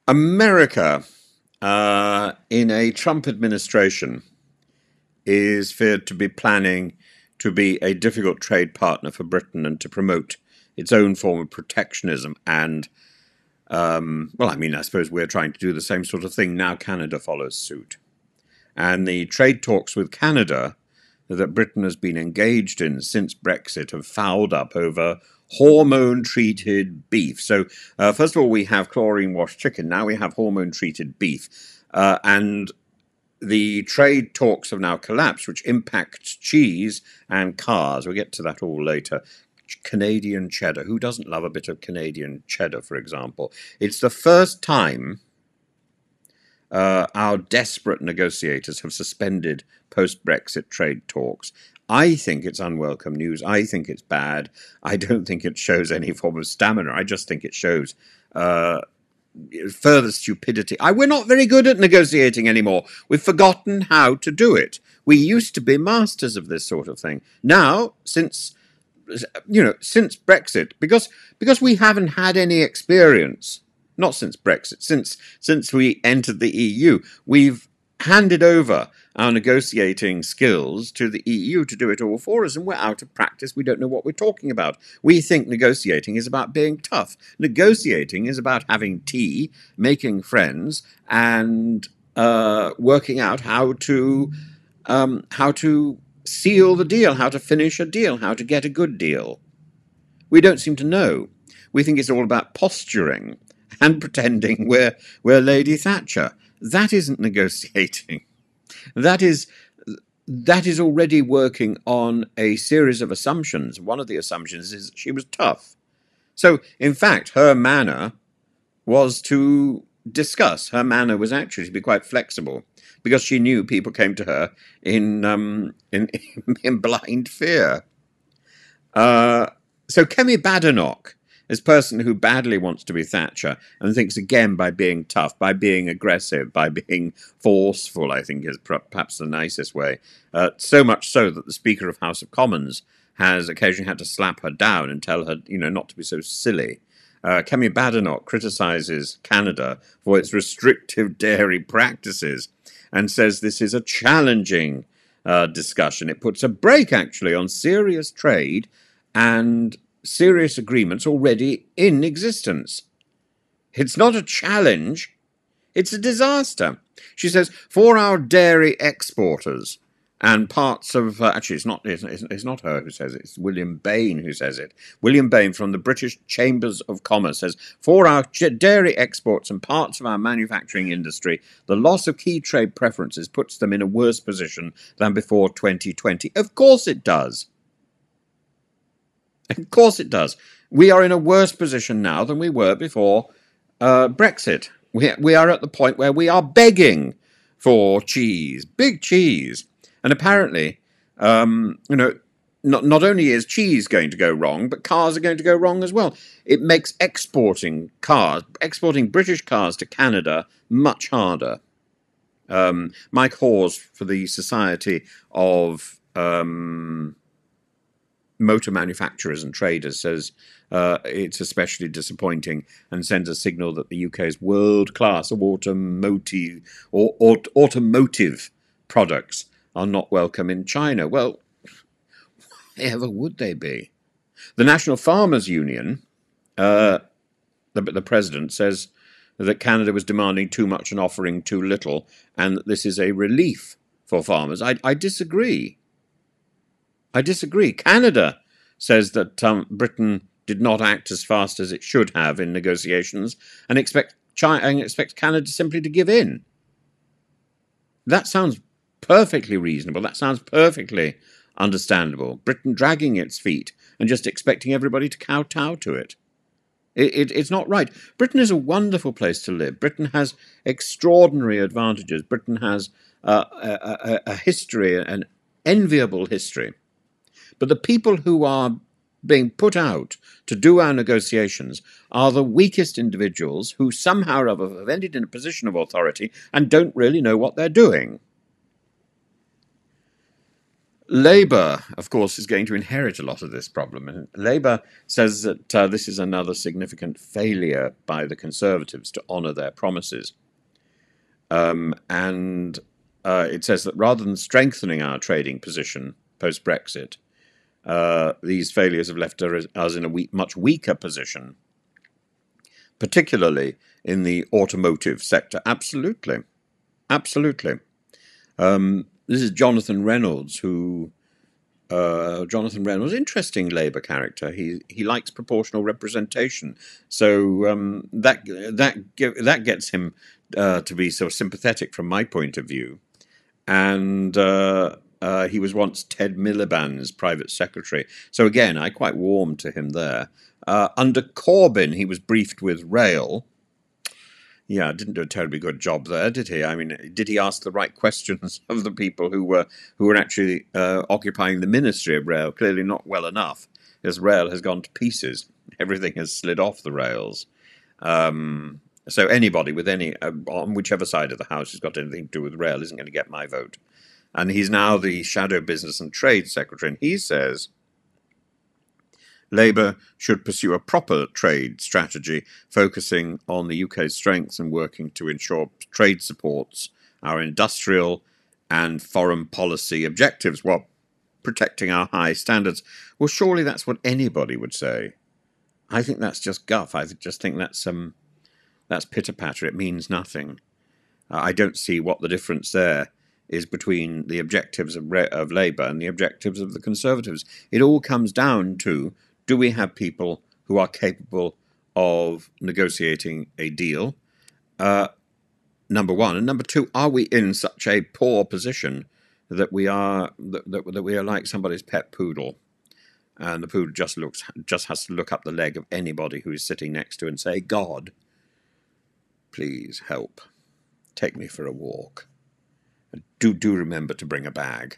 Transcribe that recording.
America, in a Trump administration, is feared to be planning to be a difficult trade partner for Britain and to promote its own form of protectionism. And, well, I mean, I suppose we're trying to do the same sort of thing. Now Canada follows suit. And the trade talks with Canada that Britain has been engaged in since Brexit have fouled up over hormone-treated beef. So, first of all, we have chlorine-washed chicken. Now we have hormone-treated beef. And the trade talks have now collapsed, which impact cheese and cars. We'll get to that all later. Canadian cheddar. Who doesn't love a bit of Canadian cheddar, for example? It's the first time our desperate negotiators have suspended post-Brexit trade talks. I think it's unwelcome news. I think it's bad. I don't think it shows any form of stamina. I just think it shows further stupidity. We're not very good at negotiating anymore. We've forgotten how to do it. We used to be masters of this sort of thing. Now, since Brexit, because we haven't had any experience, not since Brexit, since we entered the EU, we've handed over our negotiating skills to the EU to do it all for us, and we're out of practice. We don't know what we're talking about. We think negotiating is about being tough. Negotiating is about having tea, making friends, and working out how to seal the deal, how to finish a deal, how to get a good deal. We don't seem to know. We think it's all about posturing and pretending we're Lady Thatcher. That isn't negotiating. That is already working on a series of assumptions. One of the assumptions is that she was tough. So, in fact, her manner was to discuss. Her manner was actually to be quite flexible, because she knew people came to her in blind fear. So Kemi Badenoch, this person who badly wants to be Thatcher and thinks, again, by being tough, by being aggressive, by being forceful, I think is perhaps the nicest way. So much so that the Speaker of House of Commons has occasionally had to slap her down and tell her, not to be so silly. Kemi Badenoch criticises Canada for its restrictive dairy practices and says this is a challenging discussion. It puts a brake, actually, on serious trade and serious agreements already in existence. It's not a challenge, it's a disaster. She says, for our dairy exporters and parts of... actually, it's not her who says it, it's William Bain who says it. William Bain from the British Chambers of Commerce says, for our dairy exports and parts of our manufacturing industry, the loss of key trade preferences puts them in a worse position than before 2020. Of course it does. Of course it does. We are in a worse position now than we were before Brexit. We are at the point where we are begging for cheese, big cheese. And apparently, not only is cheese going to go wrong, but cars are going to go wrong as well. It makes exporting British cars to Canada much harder. Mike Hawes for the Society of Motor Manufacturers and Traders says it's especially disappointing and sends a signal that the UK's world-class automotive products are not welcome in China. Well, why ever would they be? The National Farmers Union, the president, says that Canada was demanding too much and offering too little, and that this is a relief for farmers. I disagree. Canada says that Britain did not act as fast as it should have in negotiations and expects Canada simply to give in. That sounds perfectly reasonable. That sounds perfectly understandable. Britain dragging its feet and just expecting everybody to kowtow to it. It's not right. Britain is a wonderful place to live. Britain has extraordinary advantages. Britain has a history, an enviable history. But the people who are being put out to do our negotiations are the weakest individuals who somehow or other have ended in a position of authority and don't really know what they're doing. Labour, of course, is going to inherit a lot of this problem. And Labour says that this is another significant failure by the Conservatives to honour their promises. And it says that rather than strengthening our trading position post Brexit, these failures have left us in a much weaker position, particularly in the automotive sector. Absolutely. Absolutely. This is Jonathan Reynolds, Jonathan Reynolds, interesting Labour character. He likes proportional representation, so that gets him to be sort of sympathetic from my point of view. And he was once Ted Miliband's private secretary, so again, I quite warmed to him there. Under Corbyn, he was briefed with rail. Yeah, didn't do a terribly good job there, did he? I mean, did he ask the right questions of the people who were actually occupying the Ministry of Rail? Clearly not well enough, because rail has gone to pieces. Everything has slid off the rails. So anybody with any on whichever side of the house has got anything to do with rail isn't going to get my vote. And he's now the Shadow Business and Trade Secretary, and he says Labour should pursue a proper trade strategy, focusing on the UK's strengths and working to ensure trade supports our industrial and foreign policy objectives while protecting our high standards. Well, surely that's what anybody would say. I think that's just guff. I just think that's pitter-patter. It means nothing. I don't see what the difference there is between the objectives of Labour and the objectives of the Conservatives. It all comes down to, do we have people who are capable of negotiating a deal? Number one, and number two, are we in such a poor position that we are like somebody's pet poodle, and the poodle just has to look up the leg of anybody who is sitting next to it and say, "God, please help, take me for a walk, and do remember to bring a bag."